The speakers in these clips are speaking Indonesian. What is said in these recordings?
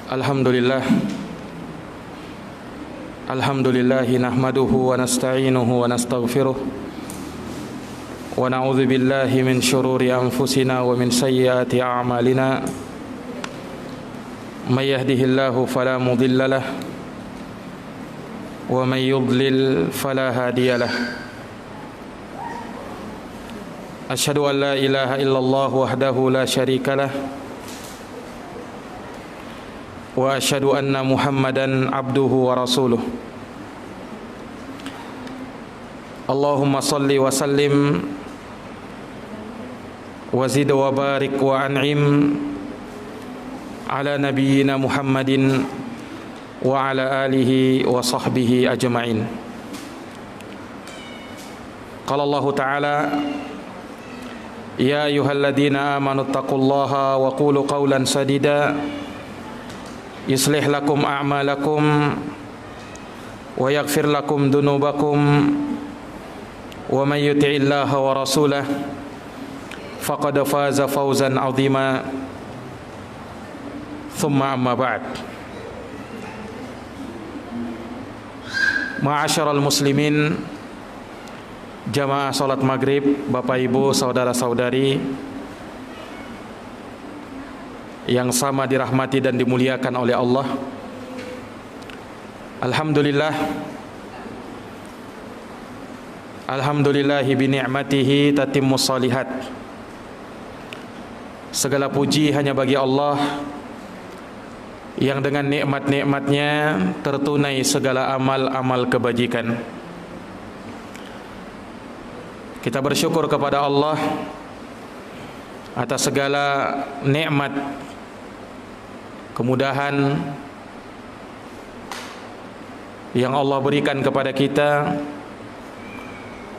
Alhamdulillah nahmaduhu wa nasta'inuhu wa nastaghfiruh wa na'udzu billahi min shururi anfusina wa min sayyiati a'malina may yahdihillahu fala mudilla lahu wa may yudlil fala hadiya lahu asyhadu an la ilaha illallah wahdahu la syarika lahu wa asyhadu anna Muhammadan abduhu wa rasuluh. Allahumma salli wa sallim wa zid wa barik wa an'im ala nabiyyina Muhammadin wa ala alihi wa sahbihi ajma'in. Qala Allah Ta'ala ya ayyuhalladzina amanu taqullaha wa qulu qawlan sadida yuslih lakum a'malakum wa yaghfir lakum dunubakum wa may yuti'illaha wa rasulahu faqad faza fawzan 'azima. Thumma amma ba'd. Ma'asyiral muslimin, jamaah salat maghrib, Bapak Ibu, saudara-saudari yang sama dirahmati dan dimuliakan oleh Allah. Alhamdulillahi bi ni'matihi tatimmus shalihat. Segala puji hanya bagi Allah yang dengan nikmat-nikmatnya tertunai segala amal-amal kebajikan. Kita bersyukur kepada Allah atas segala nikmat, kemudahan yang Allah berikan kepada kita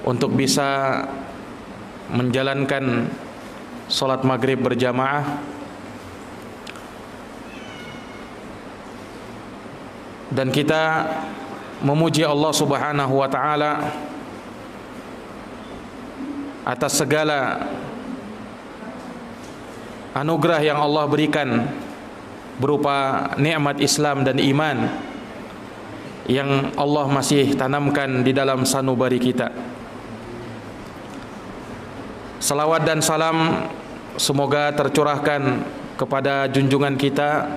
untuk bisa menjalankan salat maghrib berjamaah, dan kita memuji Allah Subhanahu wa taala atas segala anugerah yang Allah berikan berupa nikmat Islam dan iman yang Allah masih tanamkan di dalam sanubari kita. Salawat dan salam semoga tercurahkan kepada junjungan kita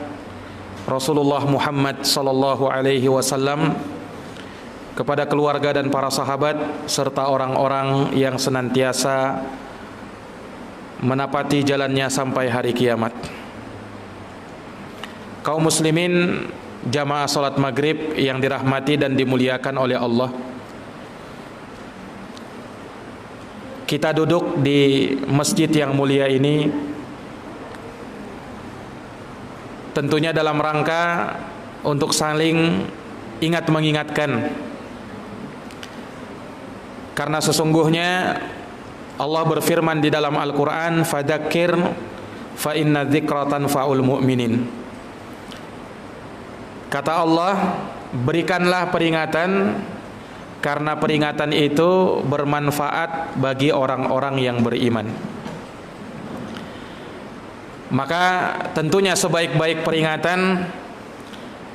Rasulullah Muhammad sallallahu alaihi wasallam, kepada keluarga dan para sahabat serta orang-orang yang senantiasa menapati jalannya sampai hari kiamat. Kaum muslimin, jamaah salat maghrib yang dirahmati dan dimuliakan oleh Allah, kita duduk di masjid yang mulia ini tentunya dalam rangka untuk saling ingat mengingatkan, karena sesungguhnya Allah berfirman di dalam Al-Quran, fadzakir fa inna dzikra tanfa'ul mu'minin. Kata Allah, berikanlah peringatan karena peringatan itu bermanfaat bagi orang-orang yang beriman. Maka tentunya sebaik-baik peringatan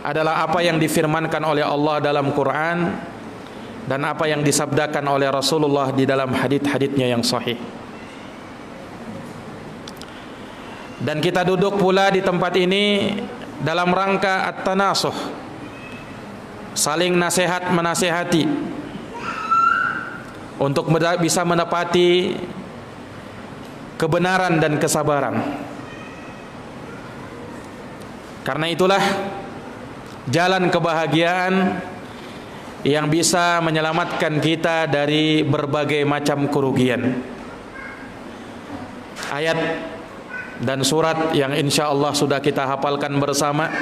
adalah apa yang difirmankan oleh Allah dalam Quran dan apa yang disabdakan oleh Rasulullah di dalam hadits-haditsnya yang sahih. Dan kita duduk pula di tempat ini dalam rangka at-tanasuh, saling nasihat menasihati untuk bisa menepati kebenaran dan kesabaran. Karena itulah jalan kebahagiaan yang bisa menyelamatkan kita dari berbagai macam kerugian. Ayat dan surat yang insya Allah sudah kita hafalkan bersama,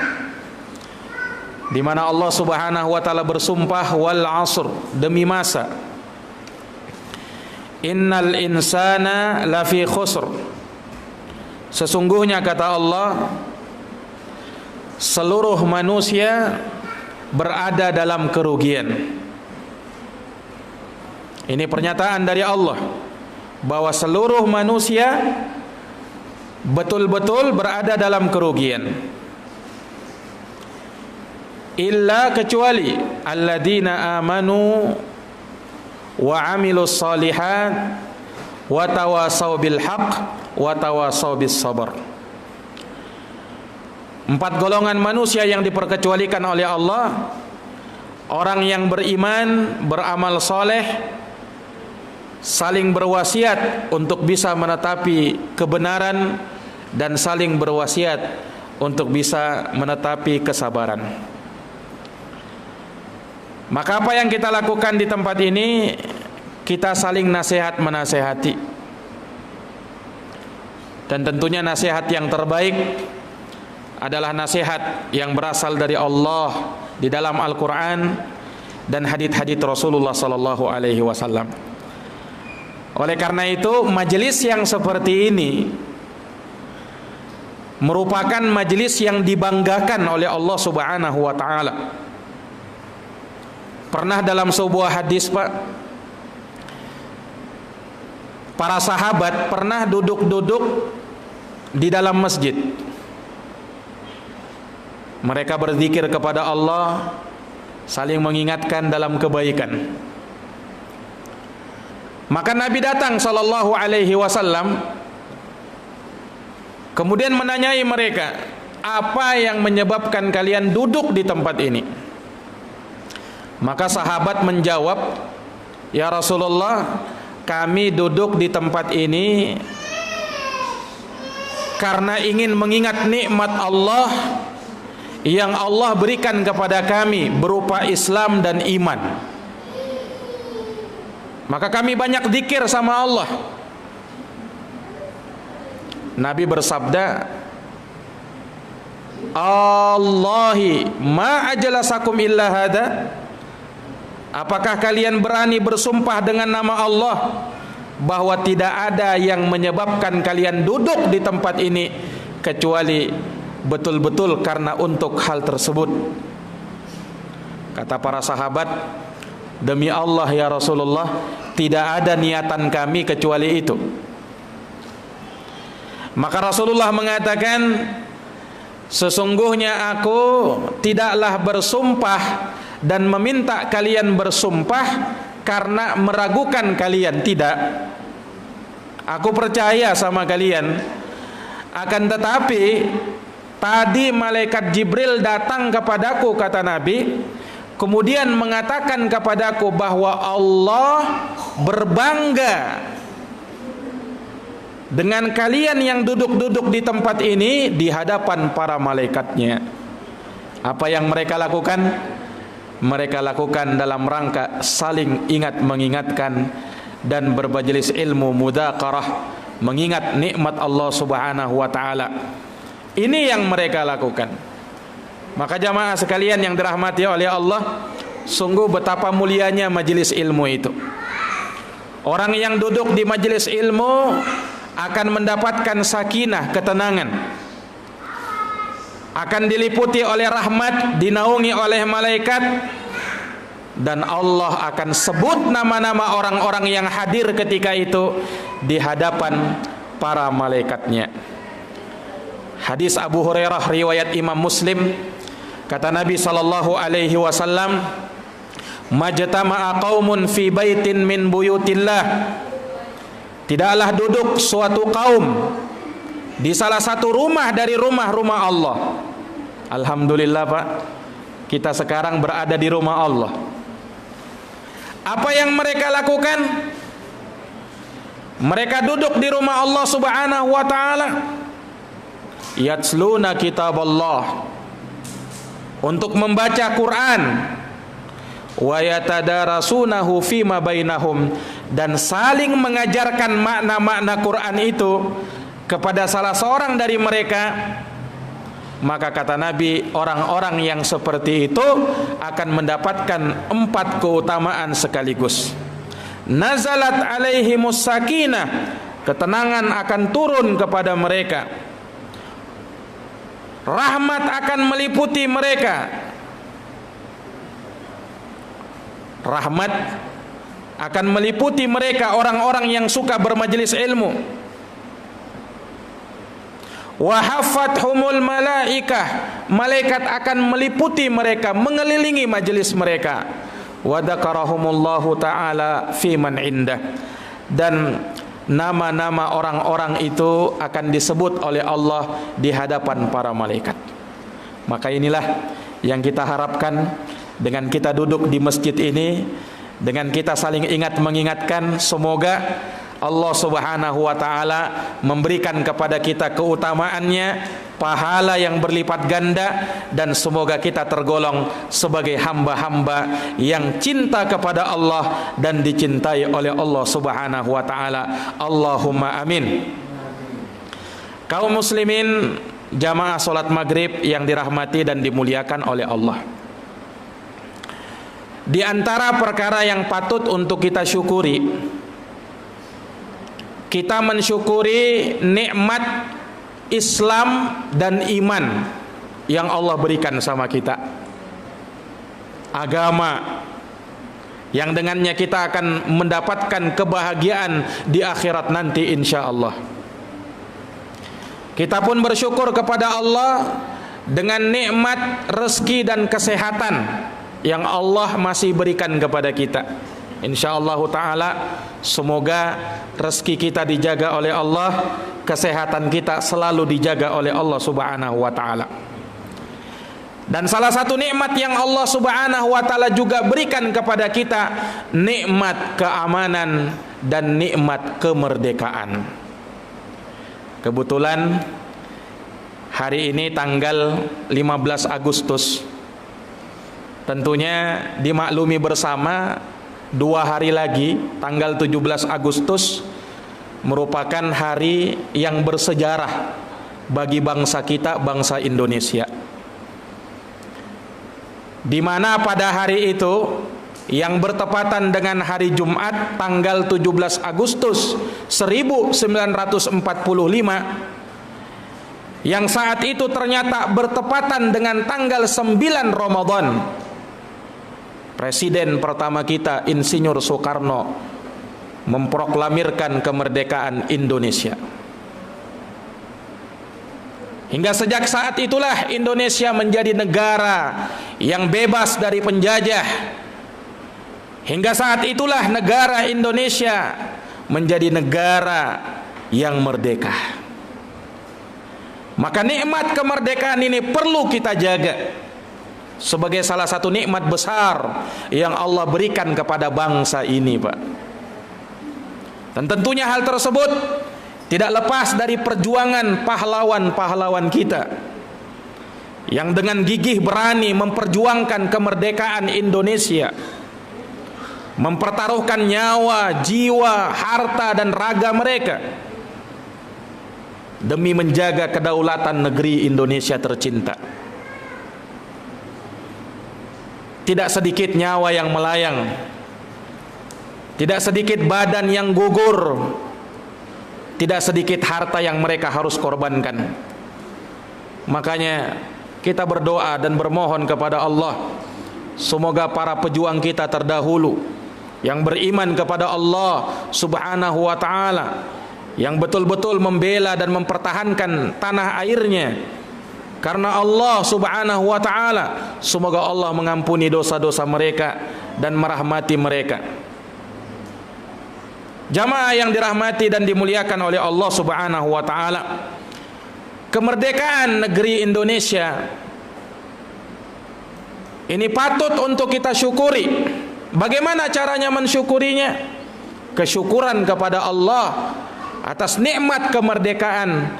di mana Allah Subhanahu wa taala bersumpah, wal 'asr, demi masa, innal insana lafi khusr, sesungguhnya kata Allah seluruh manusia berada dalam kerugian. Ini pernyataan dari Allah bahwa seluruh manusia betul-betul berada dalam kerugian. illa kecuali alladzina amanu wa amilus solihat wa tawasaw bil haqq wa tawasaw bis sabr. 4 golongan manusia yang diperkecualikan oleh Allah: orang yang beriman, beramal soleh, saling berwasiat untuk bisa menetapi kebenaran, dan saling berwasiat untuk bisa menetapi kesabaran. Maka apa yang kita lakukan di tempat ini, kita saling nasihat menasehati. Dan tentunya nasihat yang terbaik adalah nasihat yang berasal dari Allah di dalam Al-Quran dan hadits-hadits Rasulullah sallallahu alaihi wasallam. Oleh karena itu, majelis yang seperti ini merupakan majelis yang dibanggakan oleh Allah Subhanahu wa taala. Pernah dalam sebuah hadis, Pak, para sahabat pernah duduk-duduk di dalam masjid. Mereka berzikir kepada Allah, saling mengingatkan dalam kebaikan. Maka Nabi datang sallallahu alaihi wasallam, kemudian menanyai mereka, apa yang menyebabkan kalian duduk di tempat ini? Maka sahabat menjawab, ya Rasulullah, kami duduk di tempat ini karena ingin mengingat nikmat Allah yang Allah berikan kepada kami berupa Islam dan iman. Maka kami banyak zikir sama Allah. Nabi bersabda, Allahi ma ajlasakum illa hada. Apakah kalian berani bersumpah dengan nama Allah bahwa tidak ada yang menyebabkan kalian duduk di tempat ini kecuali betul-betul karena untuk hal tersebut? Kata para sahabat, demi Allah ya Rasulullah, tidak ada niatan kami kecuali itu. Maka Rasulullah mengatakan, sesungguhnya aku tidaklah bersumpah dan meminta kalian bersumpah karena meragukan kalian, tidak. Aku percaya sama kalian. Akan tetapi tadi malaikat Jibril datang kepadaku, kata Nabi, kemudian mengatakan kepadaku bahwa Allah berbangga dengan kalian yang duduk-duduk di tempat ini di hadapan para malaikatnya. Apa yang mereka lakukan? Mereka lakukan dalam rangka saling ingat mengingatkan dan bermajelis ilmu mudzakarah, mengingat nikmat Allah Subhanahu wa taala. Ini yang mereka lakukan. Maka jamaah sekalian yang dirahmati oleh Allah, sungguh betapa mulianya majelis ilmu itu. Orang yang duduk di majelis ilmu akan mendapatkan sakinah, ketenangan, akan diliputi oleh rahmat, dinaungi oleh malaikat, dan Allah akan sebut nama-nama orang-orang yang hadir ketika itu di hadapan para malaikatnya. Hadis Abu Hurairah riwayat Imam Muslim, kata Nabi sallallahu alaihi wasallam, majtama'a qaumun fi baitin min buyutillah, tidaklah duduk suatu kaum di salah satu rumah dari rumah-rumah Allah. Alhamdulillah Pak, kita sekarang berada di rumah Allah. Apa yang mereka lakukan? Mereka duduk di rumah Allah Subhanahu wa taala, yatsluna kitab Allah, untuk membaca Quran, wa yatadarasunahu fima bainahum, dan saling mengajarkan makna-makna Quran itu kepada salah seorang dari mereka. Maka kata Nabi, orang-orang yang seperti itu akan mendapatkan 4 keutamaan sekaligus. Nazalat alaihimus sakinah, ketenangan akan turun kepada mereka. Rahmat akan meliputi mereka. Rahmat akan meliputi mereka, orang-orang yang suka bermajelis ilmu. wa haffathumul malaikah, malaikat akan meliputi mereka, mengelilingi majelis mereka, wa dzakarahumullahu taala fi man indah, dan nama-nama orang-orang itu akan disebut oleh Allah di hadapan para malaikat. Maka inilah yang kita harapkan dengan kita duduk di masjid ini, dengan kita saling ingat mengingatkan, semoga Allah Subhanahu wa taala memberikan kepada kita keutamaannya, pahala yang berlipat ganda, dan semoga kita tergolong sebagai hamba-hamba yang cinta kepada Allah dan dicintai oleh Allah Subhanahu wa taala. Allahumma amin. Kaum muslimin jamaah salat maghrib yang dirahmati dan dimuliakan oleh Allah, di antara perkara yang patut untuk kita syukuri, kita mensyukuri nikmat Islam dan iman yang Allah berikan sama kita. Agama yang dengannya kita akan mendapatkan kebahagiaan di akhirat nanti insyaallah. Kita pun bersyukur kepada Allah dengan nikmat rezeki dan kesehatan yang Allah masih berikan kepada kita. InsyaAllah ta'ala semoga rezeki kita dijaga oleh Allah, kesehatan kita selalu dijaga oleh Allah subhanahu wa ta'ala. Dan salah satu nikmat yang Allah subhanahu wa ta'ala juga berikan kepada kita, nikmat keamanan dan nikmat kemerdekaan. Kebetulan hari ini tanggal 15 Agustus, tentunya dimaklumi bersama 2 hari lagi, tanggal 17 Agustus merupakan hari yang bersejarah bagi bangsa kita, bangsa Indonesia, di mana pada hari itu yang bertepatan dengan hari Jumat tanggal 17 Agustus 1945, yang saat itu ternyata bertepatan dengan tanggal 9 Ramadan, Presiden pertama kita Insinyur Soekarno memproklamirkan kemerdekaan Indonesia. Hingga sejak saat itulah Indonesia menjadi negara yang bebas dari penjajah. Hingga saat itulah negara Indonesia menjadi negara yang merdeka. Maka nikmat kemerdekaan ini perlu kita jaga sebagai salah satu nikmat besar yang Allah berikan kepada bangsa ini, Pak. Dan tentunya hal tersebut tidak lepas dari perjuangan pahlawan-pahlawan kita yang dengan gigih berani memperjuangkan kemerdekaan Indonesia, mempertaruhkan nyawa, jiwa, harta dan raga mereka demi menjaga kedaulatan negeri Indonesia tercinta. Tidak sedikit nyawa yang melayang, tidak sedikit badan yang gugur, tidak sedikit harta yang mereka harus korbankan. Makanya kita berdoa dan bermohon kepada Allah, semoga para pejuang kita terdahulu yang beriman kepada Allah subhanahu wa ta'ala, yang betul-betul membela dan mempertahankan tanah airnya karena Allah subhanahu wa ta'ala, semoga Allah mengampuni dosa-dosa mereka dan merahmati mereka. Jamaah yang dirahmati dan dimuliakan oleh Allah subhanahu wa ta'ala, kemerdekaan negeri Indonesia ini patut untuk kita syukuri. Bagaimana caranya mensyukurinya? Kesyukuran kepada Allah atas nikmat kemerdekaan,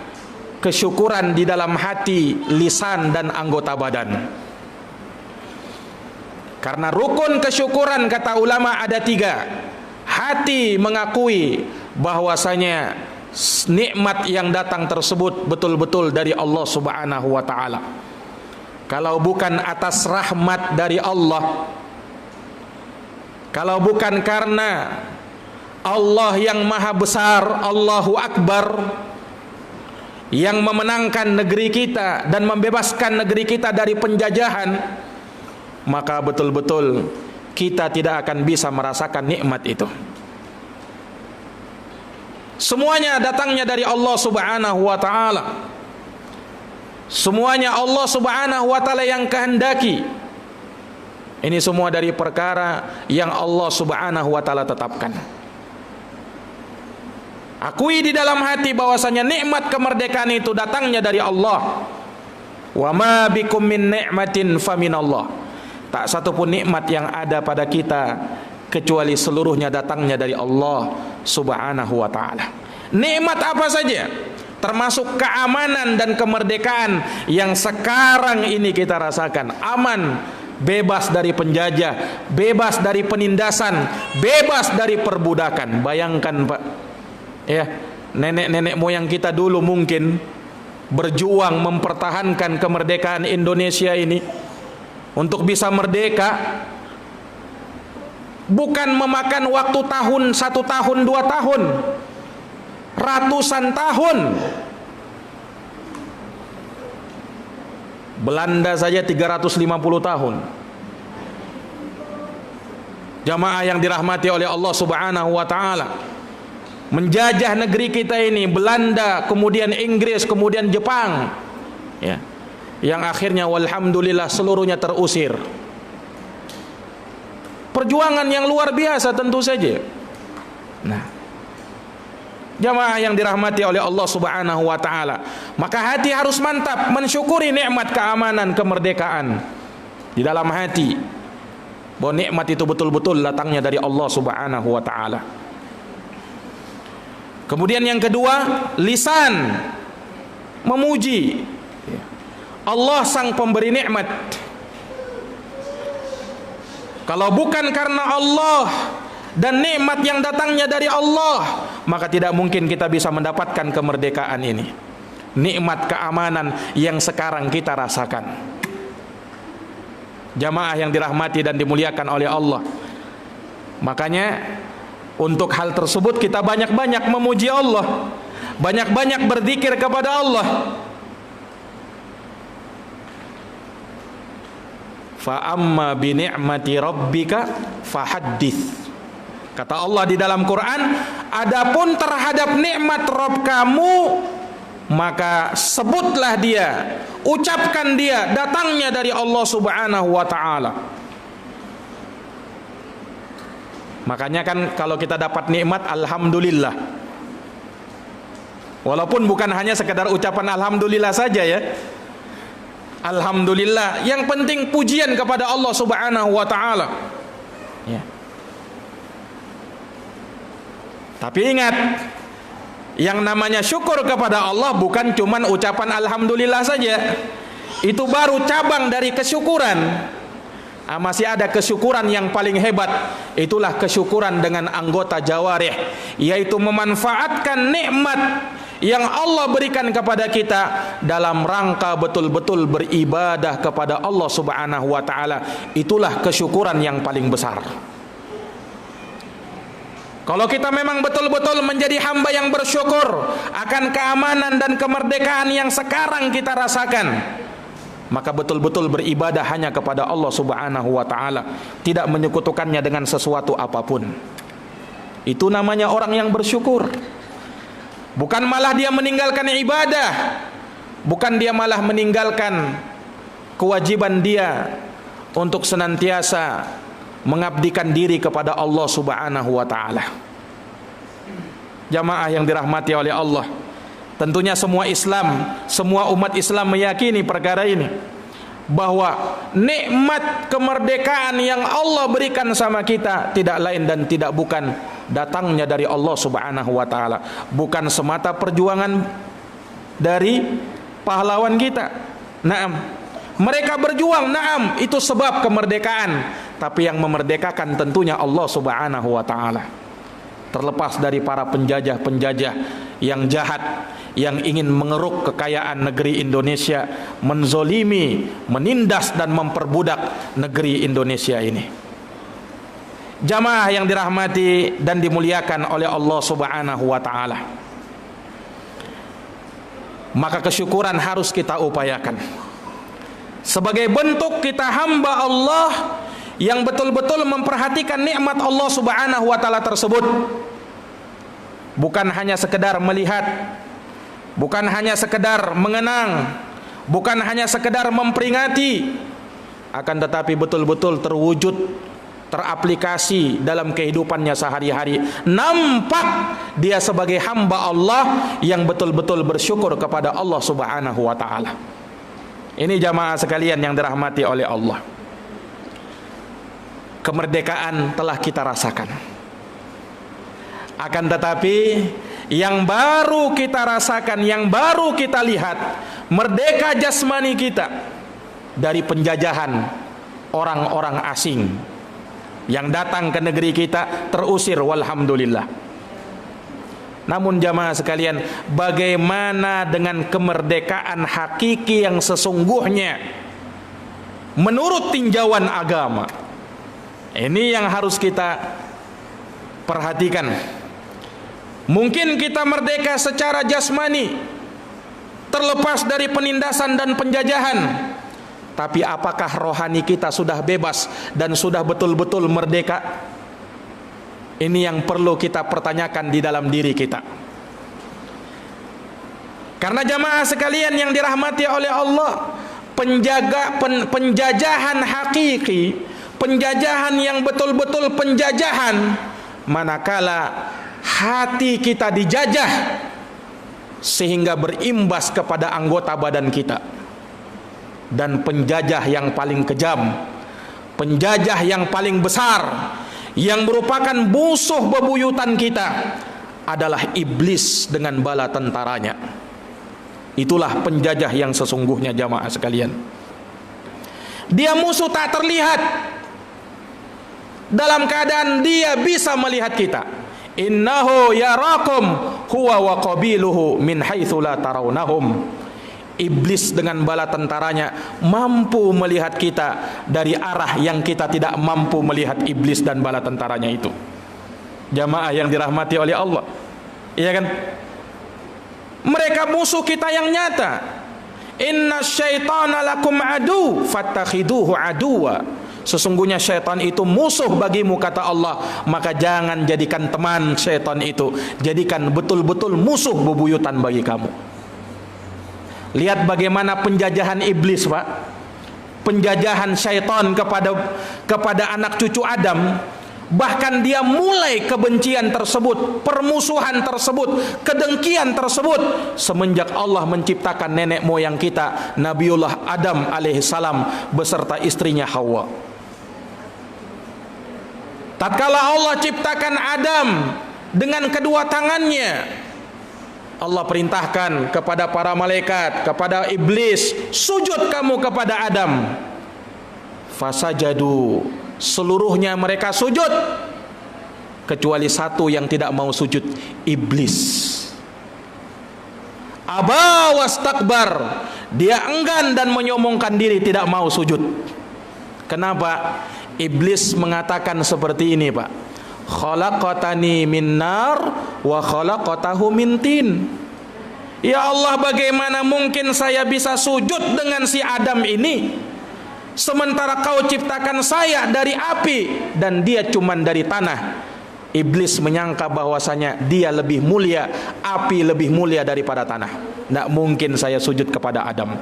kesyukuran di dalam hati, lisan dan anggota badan. Karena rukun kesyukuran kata ulama ada 3. Hati mengakui bahwasanya nikmat yang datang tersebut betul-betul dari Allah subhanahu wa ta'ala. Kalau bukan atas rahmat dari Allah, kalau bukan karena Allah yang maha besar, Allahu Akbar, yang memenangkan negeri kita dan membebaskan negeri kita dari penjajahan, maka betul-betul kita tidak akan bisa merasakan nikmat itu. Semuanya datangnya dari Allah subhanahu wa ta'ala. Semuanya Allah Subhanahu wa taala yang kehendaki. Ini semua dari perkara yang Allah Subhanahu wa taala tetapkan. Akui di dalam hati bahwasanya nikmat kemerdekaan itu datangnya dari Allah. Wa ma bikum min ni'matin faminallah. Tak satu pun nikmat yang ada pada kita kecuali seluruhnya datangnya dari Allah Subhanahu wa taala. Nikmat apa saja, termasuk keamanan dan kemerdekaan yang sekarang ini kita rasakan. Aman, bebas dari penjajah, bebas dari penindasan, bebas dari perbudakan. Bayangkan Pak, ya, nenek-nenek moyang kita dulu mungkin berjuang mempertahankan kemerdekaan Indonesia ini untuk bisa merdeka, bukan memakan waktu tahun, 1 tahun, 2 tahun, ratusan tahun. Belanda saja 350 tahun. Jamaah yang dirahmati oleh Allah Subhanahu wa taala, menjajah negeri kita ini, Belanda, kemudian Inggris, kemudian Jepang, ya, yang akhirnya walhamdulillah seluruhnya terusir. Perjuangan yang luar biasa tentu saja. Nah, jamaah yang dirahmati oleh Allah Subhanahu wa taala, maka hati harus mantap mensyukuri nikmat keamanan, kemerdekaan di dalam hati, bahwa nikmat itu betul-betul datangnya dari Allah Subhanahu wa taala. Kemudian yang kedua, lisan memuji Allah sang pemberi nikmat. Kalau bukan karena Allah dan nikmat yang datangnya dari Allah, maka tidak mungkin kita bisa mendapatkan kemerdekaan ini. Nikmat keamanan yang sekarang kita rasakan. Jamaah yang dirahmati dan dimuliakan oleh Allah. Makanya untuk hal tersebut kita banyak-banyak memuji Allah, banyak-banyak berzikir kepada Allah. Fa amma bi ni'mati rabbika fahaddits. Kata Allah di dalam Quran, adapun terhadap nikmat Rabb kamu, maka sebutlah dia, ucapkan dia, datangnya dari Allah Subhanahu wa taala. Makanya kan kalau kita dapat nikmat, alhamdulillah. Walaupun bukan hanya sekedar ucapan alhamdulillah saja ya. Alhamdulillah, yang penting pujian kepada Allah Subhanahu wa taala. Ya. Tapi ingat, yang namanya syukur kepada Allah bukan cuman ucapan alhamdulillah saja. Itu baru cabang dari kesyukuran. Masih ada kesyukuran yang paling hebat. Itulah kesyukuran dengan anggota jawarih, yaitu memanfaatkan nikmat yang Allah berikan kepada kita dalam rangka betul-betul beribadah kepada Allah Subhanahu wa taala. Itulah kesyukuran yang paling besar. Kalau kita memang betul-betul menjadi hamba yang bersyukur akan keamanan dan kemerdekaan yang sekarang kita rasakan, maka betul-betul beribadah hanya kepada Allah Subhanahu wa taala, tidak menyekutukannya dengan sesuatu apapun. Itu namanya orang yang bersyukur. Bukan malah dia meninggalkan ibadah, bukan dia malah meninggalkan kewajiban dia untuk senantiasa mengabdikan diri kepada Allah Subhanahu wa taala. Jamaah yang dirahmati oleh Allah, tentunya semua Islam, semua umat Islam meyakini perkara ini, bahwa nikmat kemerdekaan yang Allah berikan sama kita tidak lain dan tidak bukan datangnya dari Allah Subhanahu wa taala, bukan semata perjuangan dari pahlawan kita. Naam, mereka berjuang, naam, itu sebab kemerdekaan, tapi yang memerdekakan tentunya Allah Subhanahu wa taala. Terlepas dari para penjajah-penjajah yang jahat, yang ingin mengeruk kekayaan negeri Indonesia, menzolimi, menindas dan memperbudak negeri Indonesia ini. Jamaah yang dirahmati dan dimuliakan oleh Allah Subhanahu wa taala, maka kesyukuran harus kita upayakan sebagai bentuk kita hamba Allah yang betul-betul memperhatikan nikmat Allah Subhanahu wa taala tersebut. Bukan hanya sekedar melihat, bukan hanya sekedar mengenang, bukan hanya sekedar memperingati, akan tetapi betul-betul terwujud, teraplikasi dalam kehidupannya sehari-hari. Nampak dia sebagai hamba Allah yang betul-betul bersyukur kepada Allah Subhanahu wa taala. Ini jamaah sekalian yang dirahmati oleh Allah. Kemerdekaan telah kita rasakan. Akan tetapi yang baru kita rasakan, yang baru kita lihat, merdeka jasmani kita dari penjajahan orang-orang asing yang datang ke negeri kita, terusir walhamdulillah. Namun jamaah sekalian, bagaimana dengan kemerdekaan hakiki yang sesungguhnya menurut tinjauan agama? Ini yang harus kita perhatikan. Mungkin kita merdeka secara jasmani, terlepas dari penindasan dan penjajahan, tapi apakah rohani kita sudah bebas dan sudah betul-betul merdeka? Ini yang perlu kita pertanyakan di dalam diri kita. Karena jamaah sekalian yang dirahmati oleh Allah, penjajahan hakiki, penjajahan yang betul-betul penjajahan, manakala hati kita dijajah sehingga berimbas kepada anggota badan kita. Dan penjajah yang paling kejam, penjajah yang paling besar, yang merupakan musuh bebuyutan kita adalah iblis dengan bala tentaranya. Itulah penjajah yang sesungguhnya jamaah sekalian. Dia musuh tak terlihat, dalam keadaan dia bisa melihat kita. Innahu yarakum huwa wa qabiluhu min haitsu la tarawnahum. Iblis dengan bala tentaranya mampu melihat kita dari arah yang kita tidak mampu melihat iblis dan bala tentaranya itu. Jamaah yang dirahmati oleh Allah, iya kan? Mereka musuh kita yang nyata. Inna syaitana lakum adu fattakhiduhu aduwa. Sesungguhnya syaitan itu musuh bagimu, kata Allah, maka jangan jadikan teman syaitan itu, jadikan betul-betul musuh bebuyutan bagi kamu. Lihat bagaimana penjajahan iblis, Pak. Penjajahan syaitan kepada anak cucu Adam. Bahkan dia mulai kebencian tersebut, permusuhan tersebut, kedengkian tersebut semenjak Allah menciptakan nenek moyang kita, Nabiullah Adam alaihissalam beserta istrinya Hawa. Tatkala Allah ciptakan Adam dengan kedua tangannya, Allah perintahkan kepada para malaikat, kepada iblis, sujud kamu kepada Adam. Fasajadu, seluruhnya mereka sujud kecuali satu yang tidak mau sujud, iblis. Aba wastakbar, dia enggan dan menyombongkan diri, tidak mau sujud. Kenapa? Iblis mengatakan seperti ini, Pak. Khalaqatani min nar wa khalaqatahu min tin. Ya Allah, bagaimana mungkin saya bisa sujud dengan si Adam ini, sementara kau ciptakan saya dari api dan dia cuman dari tanah. Iblis menyangka bahwasanya dia lebih mulia, api lebih mulia daripada tanah. Tidak mungkin saya sujud kepada Adam.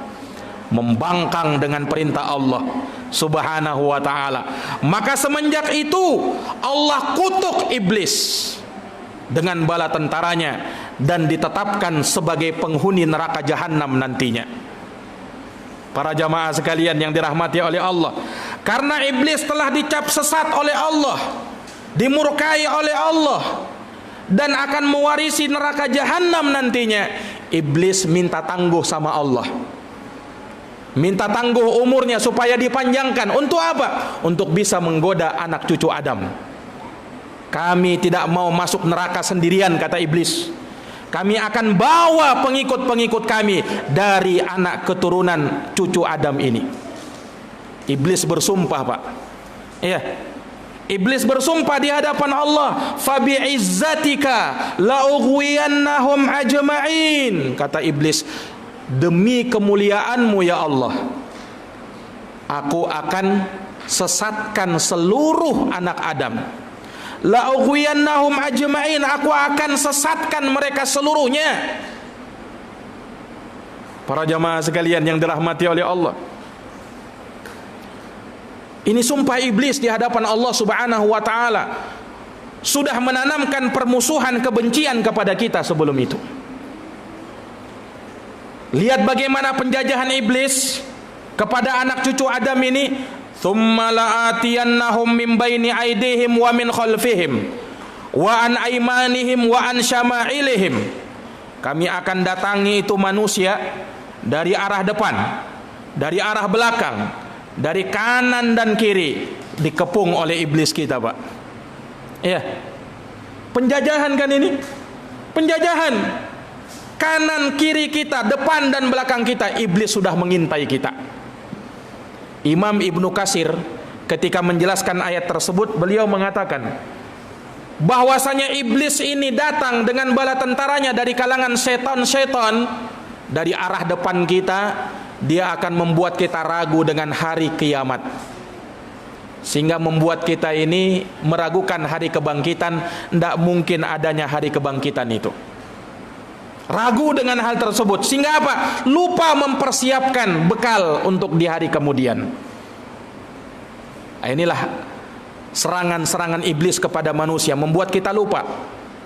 Membangkang dengan perintah Allah Subhanahu wa ta'ala. Maka semenjak itu Allah kutuk iblis dengan bala tentaranya dan ditetapkan sebagai penghuni neraka jahanam nantinya. Para jamaah sekalian yang dirahmati oleh Allah, karena iblis telah dicap sesat oleh Allah, dimurkai oleh Allah, dan akan mewarisi neraka jahanam nantinya, iblis minta tangguh sama Allah. Minta tangguh umurnya supaya dipanjangkan. Untuk apa? Untuk bisa menggoda anak cucu Adam. Kami tidak mau masuk neraka sendirian, kata iblis. Kami akan bawa pengikut-pengikut kami dari anak keturunan cucu Adam ini. Iblis bersumpah, Pak. Iya. Iblis bersumpah di hadapan Allah, "Fabi izzatika la ughwiyannahum ajma'in." Kata iblis, demi kemuliaanmu ya Allah, aku akan sesatkan seluruh anak Adam. La ughwiyannahum ajma'in, aku akan sesatkan mereka seluruhnya. Para jamaah sekalian yang dirahmati oleh Allah, ini sumpah iblis di hadapan Allah Subhanahu wa taala sudah menanamkan permusuhan, kebencian kepada kita sebelum itu. Lihat bagaimana penjajahan iblis kepada anak cucu Adam ini. Tsumma la'atiyannahum min baini aydihim wa min khalfihim wa an aymanihim wa an syama'ilihim. Kami akan datangi itu manusia dari arah depan, dari arah belakang, dari kanan dan kiri. Dikepung oleh iblis kita, Pak. Iya. Penjajahan kan ini? Penjajahan. Kanan kiri kita, depan dan belakang kita, iblis sudah mengintai kita. Imam Ibnu Katsir ketika menjelaskan ayat tersebut, beliau mengatakan bahwasanya iblis ini datang dengan bala tentaranya dari kalangan setan-setan dari arah depan kita. Dia akan membuat kita ragu dengan hari kiamat, sehingga membuat kita ini meragukan hari kebangkitan. Tidak mungkin adanya hari kebangkitan itu. Ragu dengan hal tersebut, sehingga apa? Lupa mempersiapkan bekal untuk di hari kemudian. Inilah serangan-serangan iblis kepada manusia, membuat kita lupa.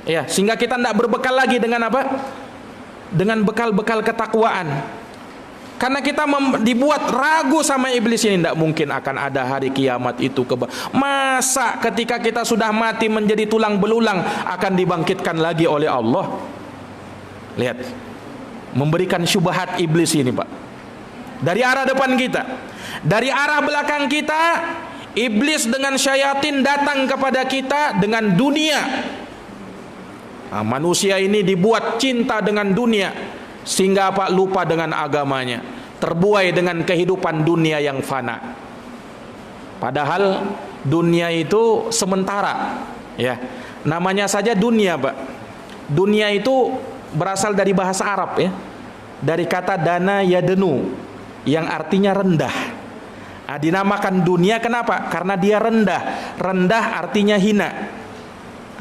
Ya, sehingga kita tidak berbekal lagi dengan apa? Dengan bekal-bekal ketakwaan. Karena kita dibuat ragu sama iblis ini, tidak mungkin akan ada hari kiamat itu. Masa ketika kita sudah mati menjadi tulang belulang akan dibangkitkan lagi oleh Allah? Lihat, memberikan syubhat iblis ini, Pak. Dari arah depan kita, dari arah belakang kita, iblis dengan syayatin datang kepada kita dengan dunia. Nah, manusia ini dibuat cinta dengan dunia, sehingga apa? Lupa dengan agamanya, terbuai dengan kehidupan dunia yang fana. Padahal dunia itu sementara, ya. Namanya saja dunia, Pak. Dunia itu berasal dari bahasa Arab, ya, dari kata dana yadenu, yang artinya rendah. Nah, dinamakan dunia kenapa? Karena dia rendah. Rendah artinya hina.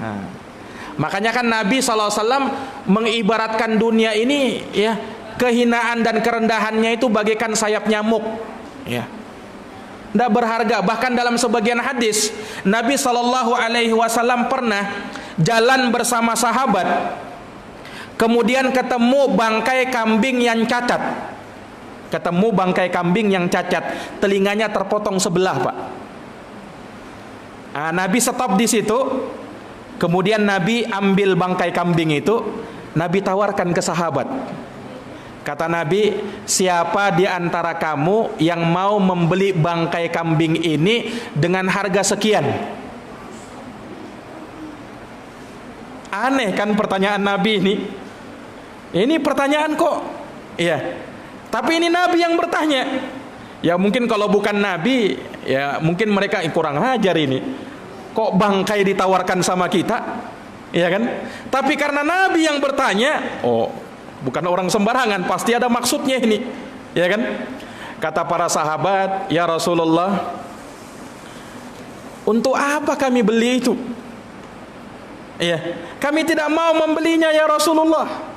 Nah, makanya kan Nabi SAW mengibaratkan dunia ini, ya, kehinaan dan kerendahannya itu bagaikan sayap nyamuk, ya, tidak berharga. Bahkan dalam sebagian hadis Nabi SAW pernah jalan bersama sahabat, kemudian ketemu bangkai kambing yang cacat. Ketemu bangkai kambing yang cacat, telinganya terpotong sebelah, Pak. Nah, Nabi stop di situ. Kemudian Nabi ambil bangkai kambing itu, Nabi tawarkan ke sahabat. Kata Nabi, siapa di antara kamu yang mau membeli bangkai kambing ini dengan harga sekian? Aneh kan pertanyaan Nabi ini? Ini pertanyaan kok, iya. Tapi ini Nabi yang bertanya. Ya mungkin kalau bukan Nabi, ya mungkin mereka kurang ajar ini. Kok bangkai ditawarkan sama kita? Ya kan? Tapi karena Nabi yang bertanya, oh, bukan orang sembarangan, pasti ada maksudnya ini. Ya kan? Kata para sahabat, ya Rasulullah, untuk apa kami beli itu? Ya, kami tidak mau membelinya ya Rasulullah.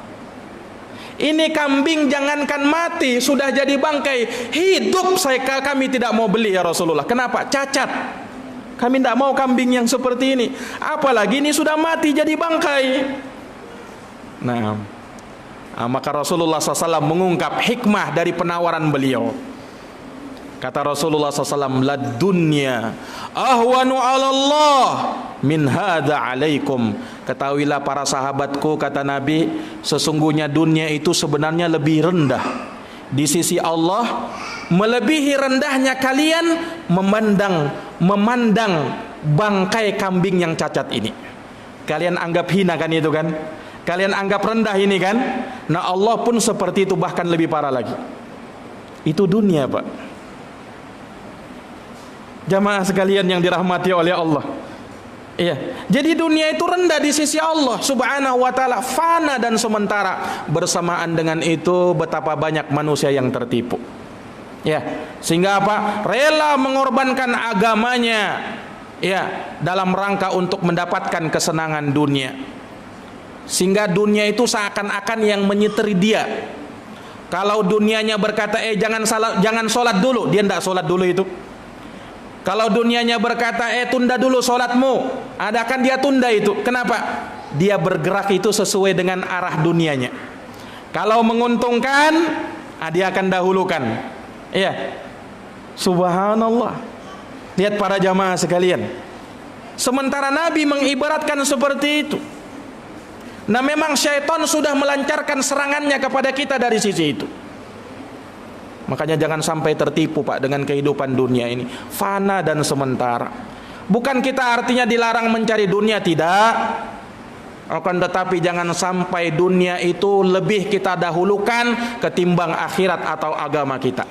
Ini kambing jangankan mati, sudah jadi bangkai, hidup kami tidak mau beli ya Rasulullah. Kenapa? Cacat. Kami tidak mau kambing yang seperti ini. Apalagi ini sudah mati jadi bangkai. Nah, maka Rasulullah SAW mengungkap hikmah dari penawaran beliau. Kata Rasulullah SAW, la dunya ahwanu 'ala Allah min hadza 'alaikum. Ketahuilah para sahabatku, kata Nabi, sesungguhnya dunia itu sebenarnya lebih rendah di sisi Allah, melebihi rendahnya kalian memandang bangkai kambing yang cacat ini. Kalian anggap hina kan itu kan? Kalian anggap rendah ini kan? Nah, Allah pun seperti itu, bahkan lebih parah lagi. Itu dunia, Pak. Jamaah sekalian yang dirahmati oleh Allah. Iya. Jadi dunia itu rendah di sisi Allah Subhanahu wa taala, fana dan sementara. Bersamaan dengan itu betapa banyak manusia yang tertipu. Ya, sehingga apa? Rela mengorbankan agamanya, ya, dalam rangka untuk mendapatkan kesenangan dunia. Sehingga dunia itu seakan-akan yang menyeteri dia. Kalau dunianya berkata jangan sholat dulu, dia tidak sholat dulu itu. Kalau dunianya berkata tunda dulu sholatmu, adakan dia tunda itu. Kenapa? Dia bergerak itu sesuai dengan arah dunianya. Kalau menguntungkan, dia akan dahulukan. Iya. Subhanallah. Lihat para jamaah sekalian. Sementara Nabi mengibaratkan seperti itu. Nah, memang syaitan sudah melancarkan serangannya kepada kita dari sisi itu. Makanya jangan sampai tertipu Pak dengan kehidupan dunia ini, fana dan sementara. Bukan kita artinya dilarang mencari dunia, tidak. Akan tetapi jangan sampai dunia itu lebih kita dahulukan ketimbang akhirat atau agama kita.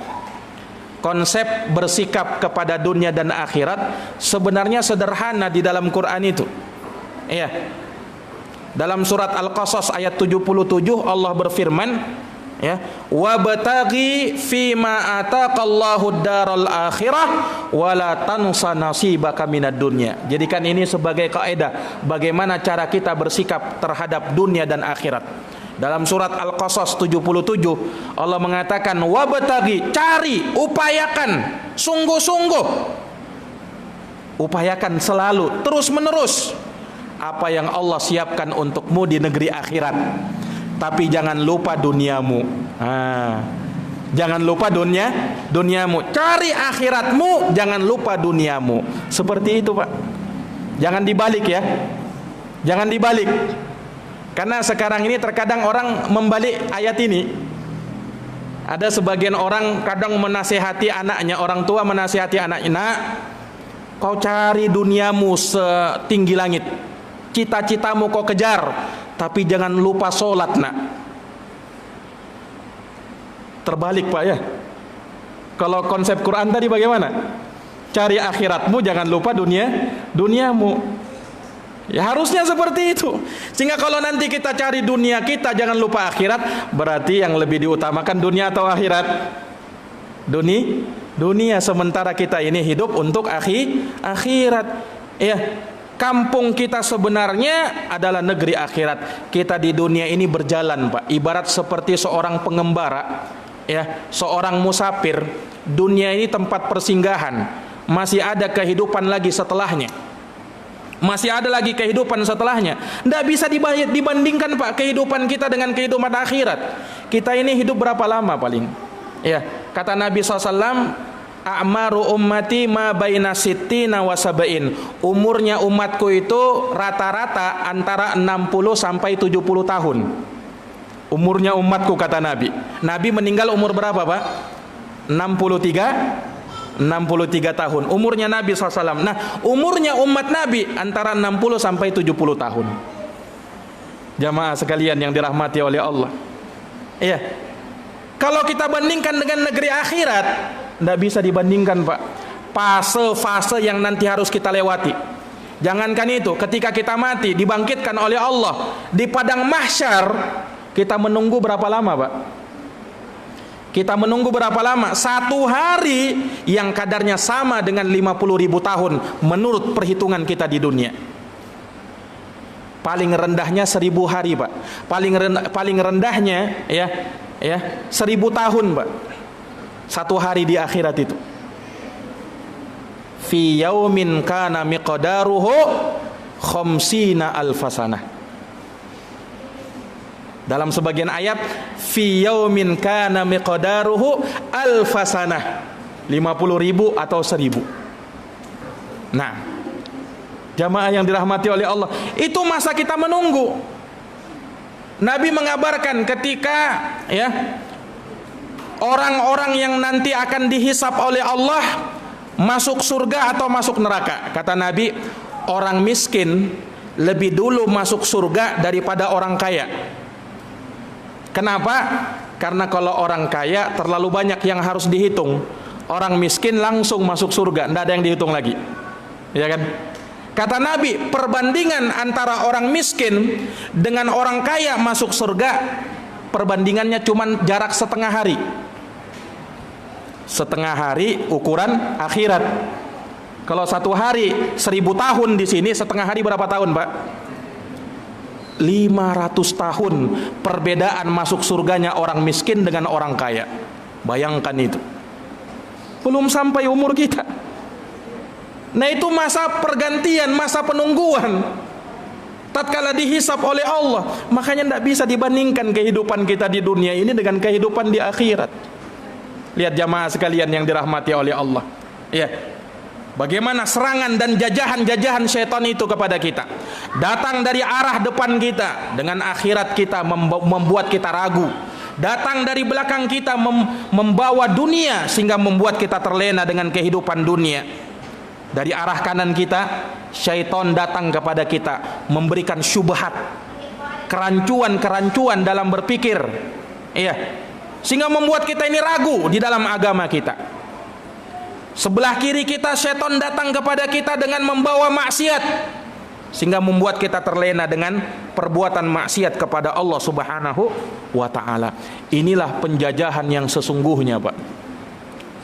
Konsep bersikap kepada dunia dan akhirat sebenarnya sederhana di dalam Quran itu. Iya. Dalam surat Al-Qasas ayat 77 Allah berfirman, ya, wabtaghi fima ataqallahu daral akhirah wala tansa nasibaka minad dunya. Jadikan ini sebagai kaidah bagaimana cara kita bersikap terhadap dunia dan akhirat. Dalam surat Al-Qasas 77 Allah mengatakan wabtaghi, cari, upayakan, sungguh-sungguh, upayakan selalu, terus-menerus apa yang Allah siapkan untukmu di negeri akhirat. Tapi jangan lupa duniamu. Jangan lupa duniamu. Cari akhiratmu, jangan lupa duniamu. Seperti itu Pak. Jangan dibalik ya. Jangan dibalik. Karena sekarang ini terkadang orang membalik ayat ini. Ada sebagian orang kadang menasihati anaknya, orang tua menasihati anaknya, nak, kau cari duniamu setinggi langit, cita-citamu kau kejar, tapi jangan lupa sholat nak. Terbalik Pak ya. Kalau konsep Quran tadi bagaimana? Cari akhiratmu, jangan lupa duniamu. Ya harusnya seperti itu. Sehingga kalau nanti kita cari dunia kita jangan lupa akhirat, berarti yang lebih diutamakan dunia atau akhirat? Dunia, sementara kita ini hidup untuk akhirat. Ya. Kampung kita sebenarnya adalah negeri akhirat. Kita di dunia ini berjalan Pak, ibarat seperti seorang pengembara, ya, seorang musafir. Dunia ini tempat persinggahan. Masih ada kehidupan lagi setelahnya. Masih ada lagi kehidupan setelahnya. Tidak bisa dibandingkan Pak kehidupan kita dengan kehidupan akhirat. Kita ini hidup berapa lama paling? Ya, kata Nabi SAW, a'maru ummati ma baina sittina wa sab'in. Umurnya umatku itu rata-rata antara 60 sampai 70 tahun. Umurnya umatku kata Nabi. Nabi meninggal umur berapa Pak? 63 tahun. Umurnya Nabi SAW. Nah, umurnya umat Nabi antara 60 sampai 70 tahun. Jamaah sekalian yang dirahmati oleh Allah. Iya. Kalau kita bandingkan dengan negeri akhirat, tidak bisa dibandingkan Pak. Fase-fase yang nanti harus kita lewati. Jangankan itu, ketika kita mati dibangkitkan oleh Allah di padang mahsyar, kita menunggu berapa lama Pak? Kita menunggu berapa lama? 1 hari yang kadarnya sama dengan 50.000 tahun menurut perhitungan kita di dunia. Paling rendahnya 1000 hari Pak. Paling rendahnya ya 1000 tahun Pak. 1 hari di akhirat itu. Fi yaumin kana miqdaruhu khamsina alfasanah. Dalam sebagian ayat fi yaumin kana miqdaruhu alfasanah, 50.000 atau 1000. Nah, jamaah yang dirahmati oleh Allah, itu masa kita menunggu. Nabi mengabarkan ketika ya orang-orang yang nanti akan dihisap oleh Allah masuk surga atau masuk neraka. Kata Nabi, orang miskin lebih dulu masuk surga daripada orang kaya. Kenapa? Karena kalau orang kaya terlalu banyak yang harus dihitung. Orang miskin langsung masuk surga, tidak ada yang dihitung lagi. Ya kan? Kata Nabi, perbandingan antara orang miskin dengan orang kaya masuk surga, perbandingannya cuma jarak setengah hari. Setengah hari ukuran akhirat. Kalau 1 hari 1000 tahun di sini, setengah hari berapa tahun Pak? 500 tahun perbedaan masuk surganya orang miskin dengan orang kaya. Bayangkan itu. Belum sampai umur kita. Nah, itu masa pergantian, masa penungguan. Tatkala dihisab oleh Allah, makanya tidak bisa dibandingkan kehidupan kita di dunia ini dengan kehidupan di akhirat. Lihat jamaah sekalian yang dirahmati oleh Allah. Ya. Bagaimana serangan dan jajahan-jajahan syaitan itu kepada kita. Datang dari arah depan kita dengan akhirat kita membuat kita ragu. Datang dari belakang kita membawa dunia sehingga membuat kita terlena dengan kehidupan dunia. Dari arah kanan kita, syaitan datang kepada kita memberikan syubhat, kerancuan-kerancuan dalam berpikir. Iya. Sehingga membuat kita ini ragu di dalam agama kita. Sebelah kiri kita syaitan datang kepada kita dengan membawa maksiat sehingga membuat kita terlena dengan perbuatan maksiat kepada Allah Subhanahu wa taala. Inilah penjajahan yang sesungguhnya, Pak.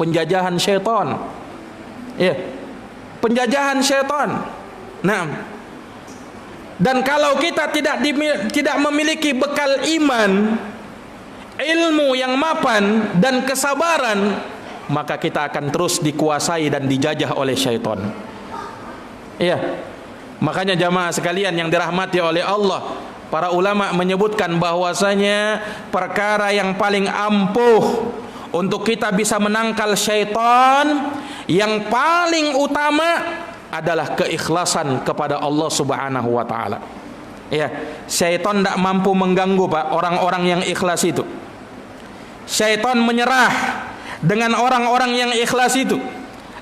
Penjajahan syaitan. Ya. Penjajahan syaitan. Nah. Dan kalau kita tidak memiliki bekal iman, ilmu yang mapan dan kesabaran, maka kita akan terus dikuasai dan dijajah oleh syaitan. Iya. Makanya jamaah sekalian yang dirahmati oleh Allah, para ulama menyebutkan bahwasanya perkara yang paling ampuh untuk kita bisa menangkal syaitan, yang paling utama adalah keikhlasan kepada Allah Subhanahu wa taala. Iya, syaitan tidak mampu mengganggu, Pak, orang-orang yang ikhlas itu. Syaitan menyerah dengan orang-orang yang ikhlas itu.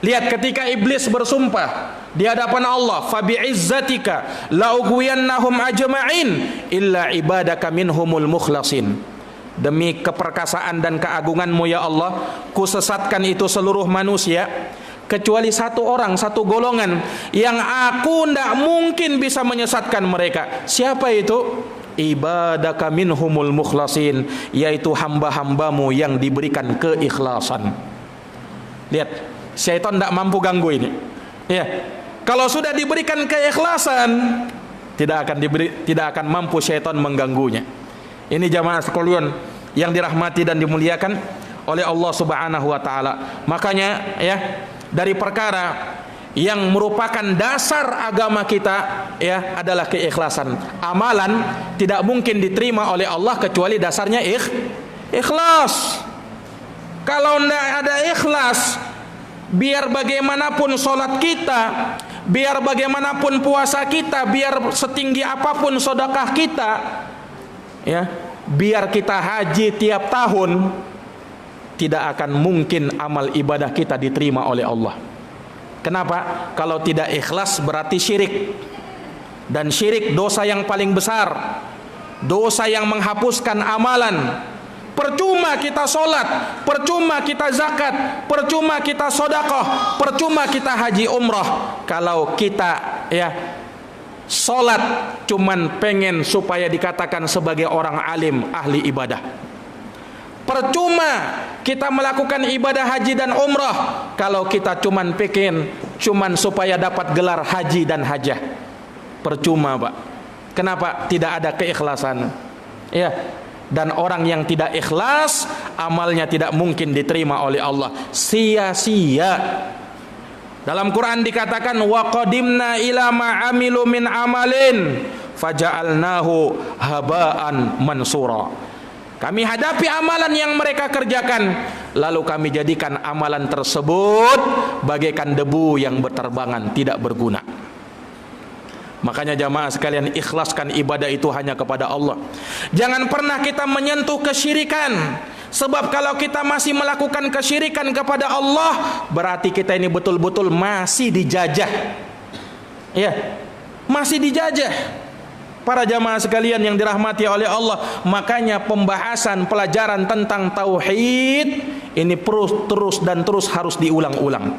Lihat ketika iblis bersumpah di hadapan Allah, fa bi'izzatika la ughwiyannahum ajma'in illa ibadaka minhumul mukhlasin. Demi keperkasaan dan keagunganmu ya Allah, kusesatkan itu seluruh manusia kecuali satu orang, satu golongan yang aku tidak mungkin bisa menyesatkan mereka. Siapa itu? Ibadaka minhumul mukhlasin, yaitu hamba-hambamu yang diberikan keikhlasan. Lihat, syaitan tidak mampu ganggu ini. Ya, kalau sudah diberikan keikhlasan, tidak akan mampu syaitan mengganggunya. Ini jamaah sekalian yang dirahmati dan dimuliakan oleh Allah Subhanahu wa taala. Makanya ya, dari perkara yang merupakan dasar agama kita ya adalah keikhlasan. Amalan tidak mungkin diterima oleh Allah kecuali dasarnya ikhlas. Kalau tidak ada ikhlas, biar bagaimanapun sholat kita, biar bagaimanapun puasa kita, biar setinggi apapun sedekah kita, ya, biar kita haji tiap tahun, tidak akan mungkin amal ibadah kita diterima oleh Allah. Kenapa? Kalau tidak ikhlas berarti syirik. Dan syirik dosa yang paling besar, dosa yang menghapuskan amalan. Percuma kita sholat, percuma kita zakat, percuma kita sedekah, percuma kita haji umrah, kalau kita ya sholat cuman pengen supaya dikatakan sebagai orang alim, ahli ibadah. Percuma kita melakukan ibadah haji dan umrah kalau kita cuman supaya dapat gelar haji dan hajah. Percuma, Pak. Kenapa? Tidak ada keikhlasan. Ya. Dan orang yang tidak ikhlas, amalnya tidak mungkin diterima oleh Allah. Sia-sia. Dalam Quran dikatakan wa qadimna ila ma amilu min amalin faja'alnahu haba'an mansura. Kami hadapi amalan yang mereka kerjakan, lalu kami jadikan amalan tersebut bagaikan debu yang berterbangan, tidak berguna. Makanya jamaah sekalian, ikhlaskan ibadah itu hanya kepada Allah. Jangan pernah kita menyentuh kesyirikan. Sebab kalau kita masih melakukan kesyirikan kepada Allah, berarti kita ini betul-betul masih dijajah. Ya, masih dijajah. Para jamaah sekalian yang dirahmati oleh Allah, makanya pembahasan pelajaran tentang tauhid ini terus harus diulang-ulang.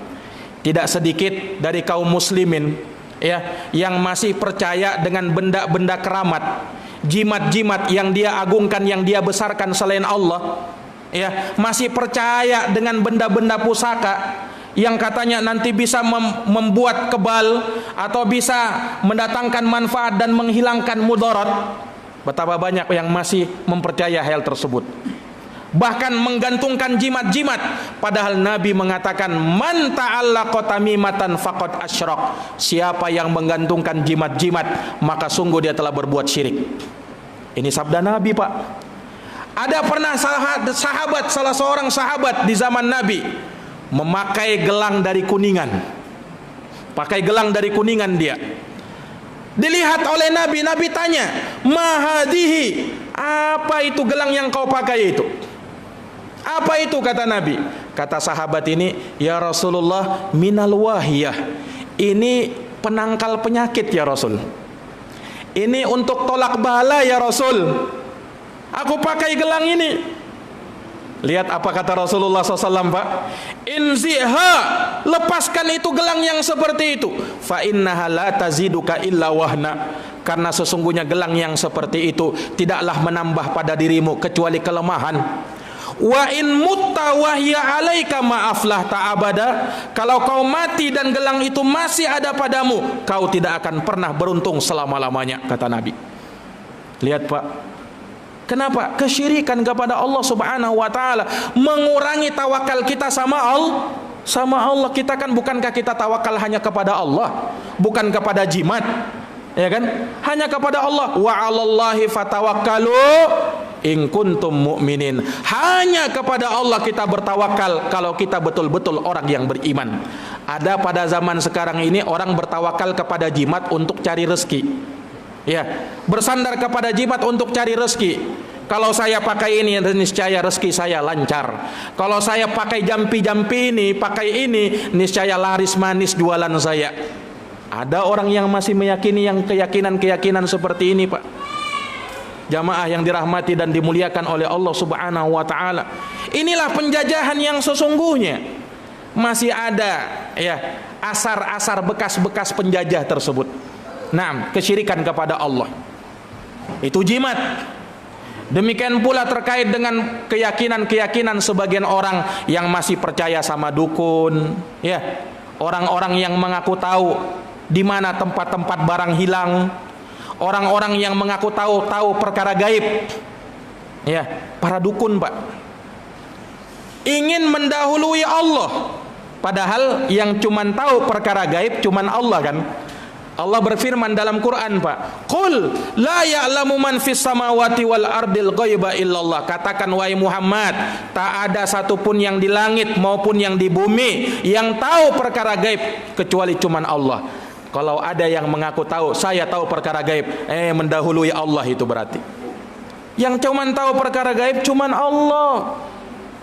Tidak sedikit dari kaum muslimin ya yang masih percaya dengan benda-benda keramat, jimat-jimat yang dia agungkan, yang dia besarkan selain Allah. Ya, masih percaya dengan benda-benda pusaka yang katanya nanti bisa membuat kebal atau bisa mendatangkan manfaat dan menghilangkan mudarat. Betapa banyak yang masih mempercaya hal tersebut, bahkan menggantungkan jimat-jimat, padahal Nabi mengatakan man ta'allaqa tamimatan faqad asyrak. Siapa yang menggantungkan jimat-jimat maka sungguh dia telah berbuat syirik. Ini sabda Nabi, Pak. Ada pernah sahabat, salah seorang sahabat di zaman Nabi memakai gelang dari kuningan. Pakai gelang dari kuningan dia. Dilihat oleh Nabi, Nabi tanya, "Mahadihi?" Apa itu gelang yang kau pakai itu? Apa itu, kata Nabi? Kata sahabat ini, "Ya Rasulullah, minal wahiyah." Ini penangkal penyakit ya Rasul. Ini untuk tolak bala ya Rasul. Aku pakai gelang ini. Lihat apa kata Rasulullah SAW, Pak. Inziha, lepaskan itu gelang yang seperti itu. Fa innaha la taziduka illa wahna. Karena sesungguhnya gelang yang seperti itu tidaklah menambah pada dirimu kecuali kelemahan. Wa in mutta wahya alaika ma'aflah ta'abada. Kalau kau mati dan gelang itu masih ada padamu, kau tidak akan pernah beruntung selama-lamanya, kata Nabi. Lihat, Pak. Kenapa? Kesyirikan kepada Allah Subhanahu wa taala mengurangi tawakal kita sama Allah. Kita kan, bukankah kita tawakal hanya kepada Allah, bukan kepada jimat, ya kan? Hanya kepada Allah. Wa 'alallahi fatawakkalu in kuntum mu'minin. Hanya kepada Allah kita bertawakal kalau kita betul-betul orang yang beriman. Ada pada zaman sekarang ini orang bertawakal kepada jimat untuk cari rezeki. Ya, bersandar kepada jimat untuk cari rezeki. Kalau saya pakai ini, niscaya rezeki saya lancar. Kalau saya pakai jampi-jampi ini, pakai ini, niscaya laris manis jualan saya. Ada orang yang masih meyakini yang keyakinan-keyakinan seperti ini, Pak. Jamaah yang dirahmati dan dimuliakan oleh Allah Subhanahu wa taala. Inilah penjajahan yang sesungguhnya. Masih ada ya asar-asar bekas-bekas penjajah tersebut. Nah, kesyirikan kepada Allah itu jimat. Demikian pula terkait dengan keyakinan-keyakinan sebagian orang yang masih percaya sama dukun, ya. Orang-orang yang mengaku tahu di mana tempat-tempat barang hilang, orang-orang yang mengaku tahu perkara gaib. Ya, para dukun, Pak. Ingin mendahului Allah, padahal yang cuman tahu perkara gaib cuman Allah, kan? Allah berfirman dalam Quran, Pak, "Qul la ya'lamu man fis samawati wal ardil ghaiba illallah." Katakan wahai Muhammad, tak ada satupun yang di langit maupun yang di bumi yang tahu perkara gaib kecuali cuman Allah. Kalau ada yang mengaku tahu, saya tahu perkara gaib, mendahului Allah itu berarti. Yang cuman tahu perkara gaib cuman Allah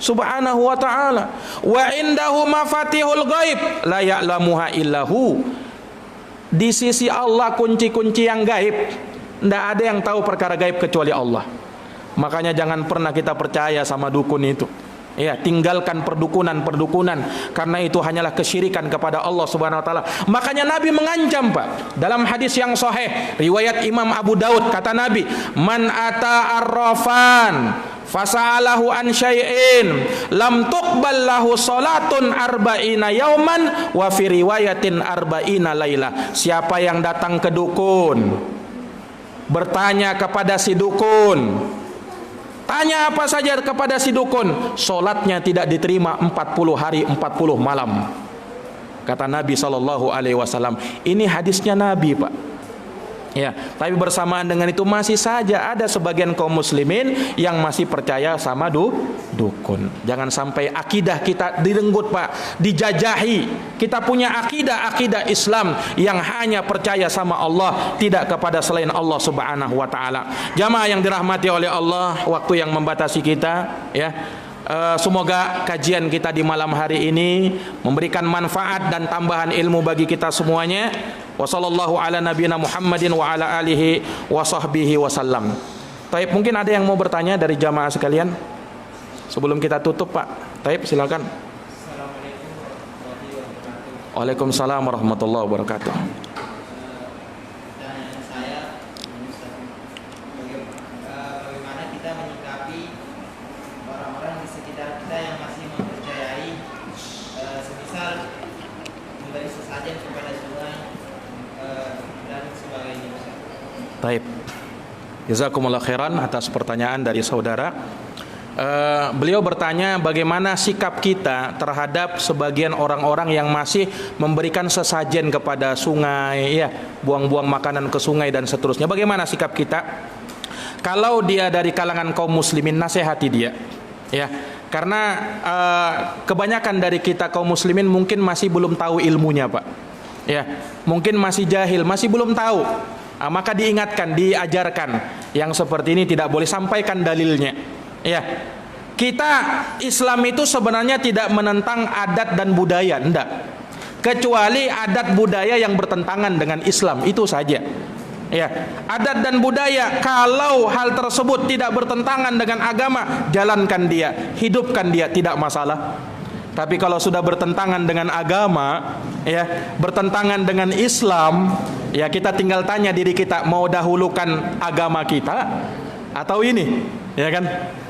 Subhanahu wa ta'ala. Wa indahu mafatihul ghaib la ya'lamuha illahu. Di sisi Allah kunci-kunci yang gaib, tidak ada yang tahu perkara gaib kecuali Allah. Makanya jangan pernah kita percaya sama dukun itu. Ya, tinggalkan perdukunan, karena itu hanyalah kesyirikan kepada Allah Subhanahu wa taala. Makanya Nabi mengancam, Pak. Dalam hadis yang sahih riwayat Imam Abu Daud, kata Nabi, "Man ata arrafan fasa'alahu an syai'in lam tuqbal lahu salatun arba'ina yauman wa fi riwayatin arba'ina laila." Siapa yang datang ke dukun, bertanya kepada si dukun, tanya apa saja kepada si dukun, solatnya tidak diterima 40 hari 40 malam, kata Nabi SAW. Ini hadisnya Nabi, Pak. Ya, tapi bersamaan dengan itu masih saja ada sebagian kaum muslimin yang masih percaya sama dukun. Jangan sampai akidah kita direnggut, Pak, dijajahi. Kita punya akidah Islam yang hanya percaya sama Allah, tidak kepada selain Allah Subhanahu wa taala. Jamaah yang dirahmati oleh Allah, waktu yang membatasi kita, ya. Semoga kajian kita di malam hari ini memberikan manfaat dan tambahan ilmu bagi kita semuanya. Wassallallahu ala nabiyina Muhammadin wa ala alihi wa sahbihi wasallam. Taib, mungkin ada yang mau bertanya dari jamaah sekalian sebelum kita tutup, Pak. Taib, silakan. Waalaikumsalam warahmatullahi wabarakatuh. Sekitar kita yang masih mempercayai semisal Taib. Jazakumullah khairan atas pertanyaan dari saudara. Beliau bertanya bagaimana sikap kita terhadap sebagian orang-orang yang masih memberikan sesajen kepada sungai, ya, buang-buang makanan ke sungai dan seterusnya. Bagaimana sikap kita? Kalau dia dari kalangan kaum muslimin, nasihati dia, ya. Karena kebanyakan dari kita kaum muslimin mungkin masih belum tahu ilmunya, Pak. Ya, mungkin masih jahil, masih belum tahu. Maka diingatkan, diajarkan yang seperti ini tidak boleh, sampaikan dalilnya. Ya, kita Islam itu sebenarnya tidak menentang adat dan budaya, enggak. Kecuali adat budaya yang bertentangan dengan Islam, itu saja. Ya, adat dan budaya, kalau hal tersebut tidak bertentangan dengan agama, jalankan dia, hidupkan dia, tidak masalah. Tapi kalau sudah bertentangan dengan agama, ya, bertentangan dengan Islam, ya kita tinggal tanya diri kita, mau dahulukan agama kita atau ini, ya kan?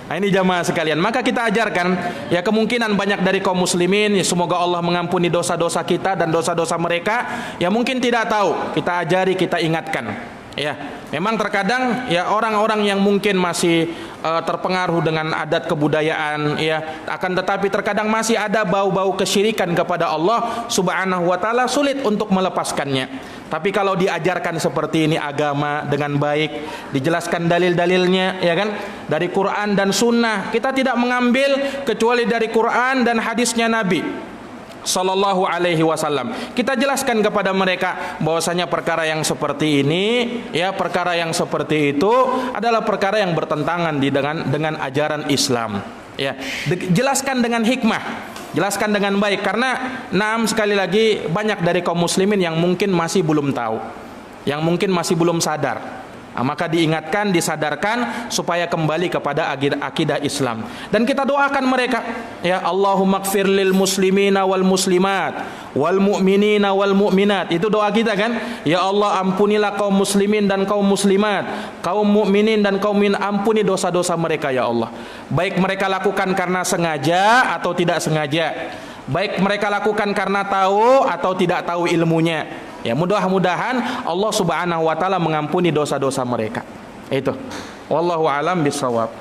Nah, ini jamaah sekalian, maka kita ajarkan, ya kemungkinan banyak dari kaum muslimin, ya semoga Allah mengampuni dosa-dosa kita dan dosa-dosa mereka, ya mungkin tidak tahu, kita ajari, kita ingatkan. Ya, memang terkadang ya orang-orang yang mungkin masih terpengaruh dengan adat kebudayaan, ya, akan tetapi terkadang masih ada bau-bau kesyirikan kepada Allah Subhanahu wa taala, sulit untuk melepaskannya. Tapi kalau diajarkan seperti ini agama dengan baik, dijelaskan dalil-dalilnya, ya kan, dari Quran dan Sunnah, kita tidak mengambil kecuali dari Quran dan hadisnya Nabi Sallallahu Alaihi Wasallam. Kita jelaskan kepada mereka bahwasanya perkara yang seperti ini, ya perkara yang seperti itu adalah perkara yang bertentangan dengan ajaran Islam. Ya, jelaskan dengan hikmah, jelaskan dengan baik, karena sekali lagi banyak dari kaum muslimin yang mungkin masih belum tahu, yang mungkin masih belum sadar. Maka diingatkan, disadarkan supaya kembali kepada akidah Islam. Dan kita doakan mereka, ya Allahumma gfir lil muslimina wal muslimat wal mu'minina wal mu'minat. Itu doa kita kan? Ya Allah, ampunilah kaum muslimin dan kaum muslimat, kaum mukminin dan kaum mukmin, ampuni dosa-dosa mereka ya Allah. Baik mereka lakukan karena sengaja atau tidak sengaja, baik mereka lakukan karena tahu atau tidak tahu ilmunya. Ya, mudah-mudahan Allah Subhanahu wa taala mengampuni dosa-dosa mereka. Itu. Wallahu a'lam bishawab.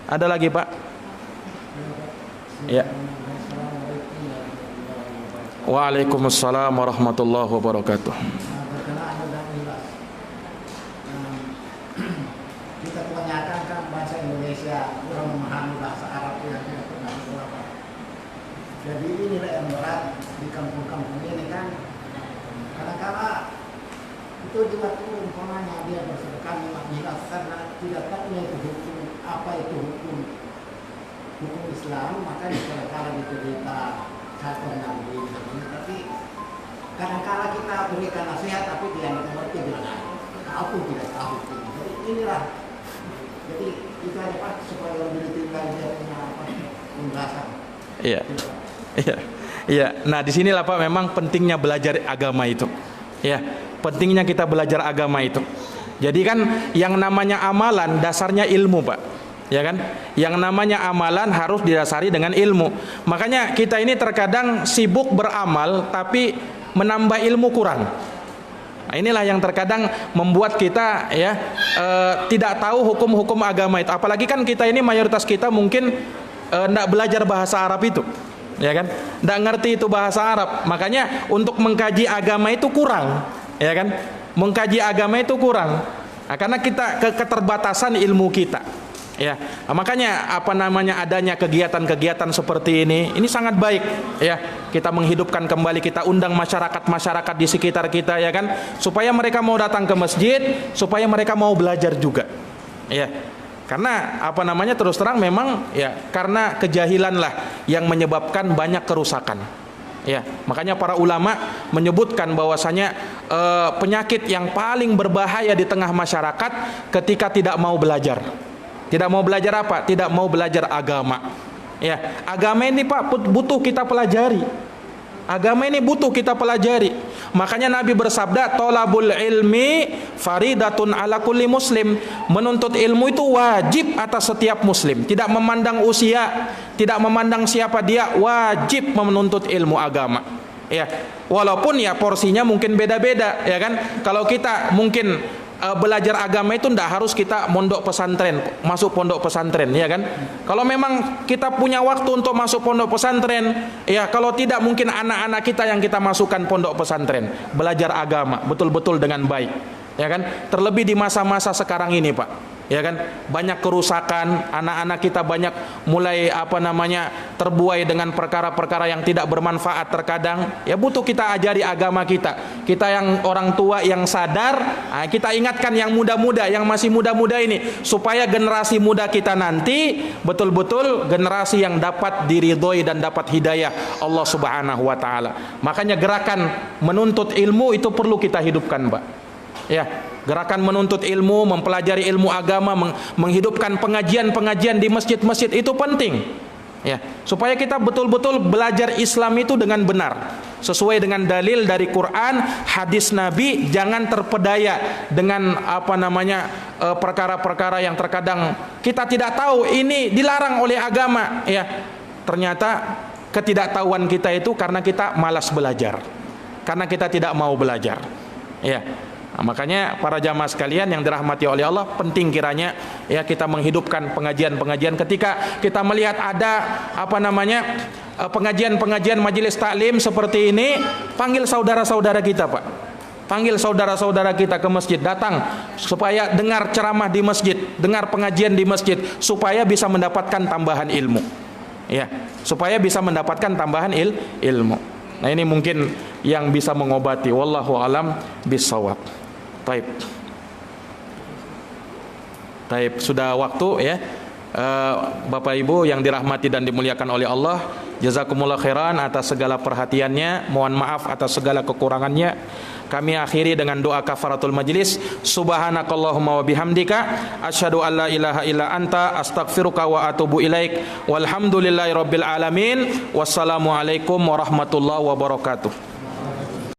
Ada lagi, Pak? Ya. Waalaikumsalam warahmatullahi wabarakatuh. Kita kebanyakan kan bahasa Indonesia kurang memahami bahasa Arab yang tidak pernah sekolah. Jadi inilah yang berat di kampung-kampung ini kan, kadang-kala itu juga tuh umpamanya dia bersedekah 15 karena tidak tahu itu hukum, apa itu hukum Islam, maka kadang-kala kita satu nabi, tapi kadang-kala kita berikan nasihat tapi dia tidak mengerti, bilang aku tidak tahu. Jadi inilah, jadi itu aja Pak, supaya lebih ditinggal dia punya penjelasan. Iya. Iya. Iya, nah disinilah Pak memang pentingnya belajar agama itu. Ya, pentingnya kita belajar agama itu. Jadi kan yang namanya amalan dasarnya ilmu Pak. Ya kan? Yang namanya amalan harus didasari dengan ilmu. Makanya kita ini terkadang sibuk beramal tapi menambah ilmu kurang. Nah, inilah yang terkadang membuat kita ya tidak tahu hukum-hukum agama itu. Apalagi kan kita ini mayoritas kita mungkin tidak belajar bahasa Arab itu. Ya kan, tidak ngerti itu bahasa Arab, makanya untuk mengkaji agama itu kurang, ya kan, mengkaji agama itu kurang, karena kita keterbatasan ilmu kita, ya, makanya adanya kegiatan-kegiatan seperti ini sangat baik, ya, kita menghidupkan kembali, kita undang masyarakat di sekitar kita, ya kan, supaya mereka mau datang ke masjid, supaya mereka mau belajar juga, ya. Karena terus terang memang ya karena kejahilan lah yang menyebabkan banyak kerusakan. Ya, makanya para ulama menyebutkan bahwasanya penyakit yang paling berbahaya di tengah masyarakat ketika tidak mau belajar. Tidak mau belajar apa? Tidak mau belajar agama. Ya, agama ini Pak butuh kita pelajari. Agama ini butuh kita pelajari. Makanya Nabi bersabda, "Thalabul ilmi faridatun ala kulli muslim." Menuntut ilmu itu wajib atas setiap muslim. Tidak memandang usia, tidak memandang siapa dia, wajib menuntut ilmu agama. Ya, walaupun ya porsinya mungkin beda-beda, ya kan? Kalau kita mungkin belajar agama itu ndak harus kita mondok pesantren, masuk pondok pesantren, ya kan? Kalau memang kita punya waktu untuk masuk pondok pesantren, ya kalau tidak mungkin anak-anak kita yang kita masukkan pondok pesantren, belajar agama betul-betul dengan baik, ya kan? Terlebih di masa-masa sekarang ini, Pak. Ya kan, banyak kerusakan, anak-anak kita banyak mulai terbuai dengan perkara-perkara yang tidak bermanfaat terkadang. Ya butuh kita ajari agama kita. Kita yang orang tua yang sadar, kita ingatkan yang muda-muda, yang masih muda-muda ini, supaya generasi muda kita nanti betul-betul generasi yang dapat diridhoi dan dapat hidayah Allah Subhanahu wa taala. Makanya gerakan menuntut ilmu itu perlu kita hidupkan, Pak. Ya, gerakan menuntut ilmu, mempelajari ilmu agama, menghidupkan pengajian-pengajian di masjid-masjid itu penting. Ya, supaya kita betul-betul belajar Islam itu dengan benar, sesuai dengan dalil dari Quran, hadis Nabi, jangan terpedaya dengan perkara-perkara yang terkadang kita tidak tahu ini dilarang oleh agama, ya. Ternyata ketidaktahuan kita itu karena kita malas belajar, karena kita tidak mau belajar. Ya. Nah, makanya para jamaah sekalian yang dirahmati oleh Allah, penting kiranya ya kita menghidupkan pengajian-pengajian. Ketika kita melihat ada pengajian-pengajian majelis taklim seperti ini, panggil saudara-saudara kita, Pak. Panggil saudara-saudara kita ke masjid, datang supaya dengar ceramah di masjid, dengar pengajian di masjid, supaya bisa mendapatkan tambahan ilmu. Ya, supaya bisa mendapatkan tambahan ilmu. Nah, ini mungkin yang bisa mengobati. Wallahu alam bissawab. Taib, sudah waktu ya. Bapak Ibu yang dirahmati dan dimuliakan oleh Allah, jazakumullah khairan atas segala perhatiannya, mohon maaf atas segala kekurangannya. Kami akhiri dengan doa kafaratul majlis. Subhanakallahumma wa bihamdika asyhadu an la ilaha illa anta astaghfiruka wa atubu ilaik. Walhamdulillahirabbil alamin. Wassalamualaikum warahmatullahi wabarakatuh.